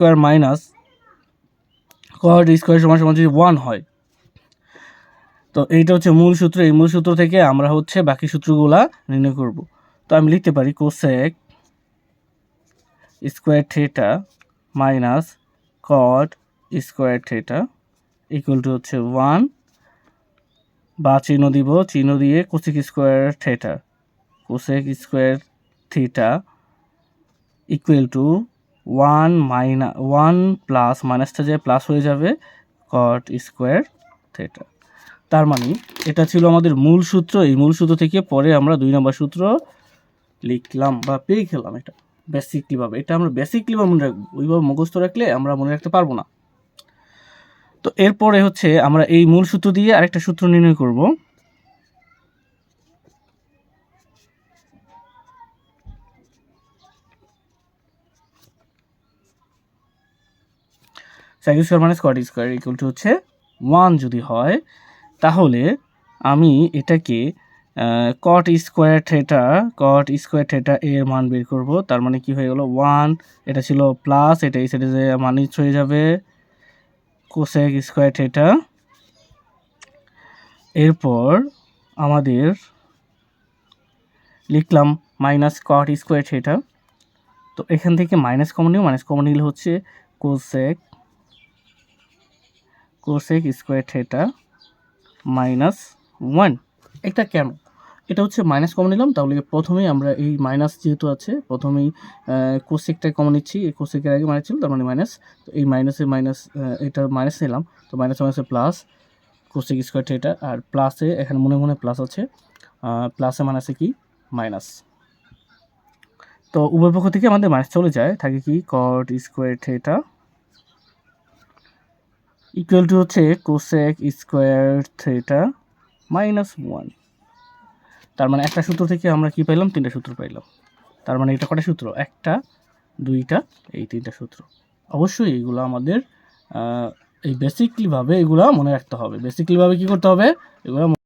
Square minus cot square সমান সমান যদি 1 হয়, তো এইটা হচ্ছে মূল সূত্র। এই মূল সূত্র থেকে আমরা হচ্ছে বাকি সূত্রগুলা নির্ণয় করব। তো আমি লিখতে পারি cosec square theta minus cot square theta equal to হচ্ছে 1, বা চিহ্ন দিব, চিহ্ন দিয়ে cosec square theta, cosec square theta equal to 1 plus মাইনাসটা যে প্লাস হয়ে যাবে কট স্কোয়ার থিটা। তার মানে এটা ছিল আমাদের মূল সূত্র। এই মূল সূত্র থেকে পরে আমরা 2 নম্বর সূত্র লিখলাম বা পেয়ে খেলাম। এটা বেসিকলিভাবে, এটা আমরা বেসিকলিভাবে মনে রাখবো, ওইভাবে মুখস্থ রাখলে আমরা মনে রাখতে পারবো না। তো এরপরে হচ্ছে আমরা এই মূল সূত্র দিয়ে আরেকটা সূত্র নির্ণয় করব। Sec square minus cot square equal to হচ্ছে 1 যদি হয়, তাহলে আমি এটাকে কট স্কোয়ার থিটা এর মান বের করব। তার মানে কি হয়ে গেল 1, এটা ছিল প্লাস, এটা এই সাইডে যে মাইনাস হয়ে যাবে কোসেক স্কোয়ার থিটা। এরপর আমাদের লিখলাম মাইনাস কট স্কোয়ার থিটা। তো এখান থেকে মাইনাস কমন নিলে হচ্ছে কোসেক স্কোয়ার থিটা মাইনাস 1। এটা কেন? এটা হচ্ছে মাইনাস কমন নিলাম, তাহলে প্রথমেই আমরা এই মাইনাস যেহেতু আছে, প্রথমেই কোসেকটা কমন নিচ্ছি। এই কোসেকের আগে মাইনাস ছিল, তার মানে মাইনাস। তো এই মাইনাস এটা মাইনাস নিলাম, তো মাইনাসে প্লাস কোসেক স্কোয়ার থিটা, আর প্লাসে এখানে মনে মনে প্লাস আছে, প্লাসে মাইনাসে কি মাইনাস। তো উভয় পক্ষ থেকে আমাদের মাইনাস চলে যায়, থাকে কি cot square theta equal to হচ্ছে কোসেক স্কোয়ার থিটা মাইনাস 1। তার মানে একটা সূত্র থেকে আমরা কি পাইলাম? 3টা সূত্র পাইলাম। তার মানে এটা কটা সূত্র? 1টা, 2টা, এই 3টা সূত্র। অবশ্যই এগুলো আমাদের এই বেসিকলিভাবে এগুলো মনে রাখতে হবে। বেসিকলিভাবে কি করতে হবে? এগুলো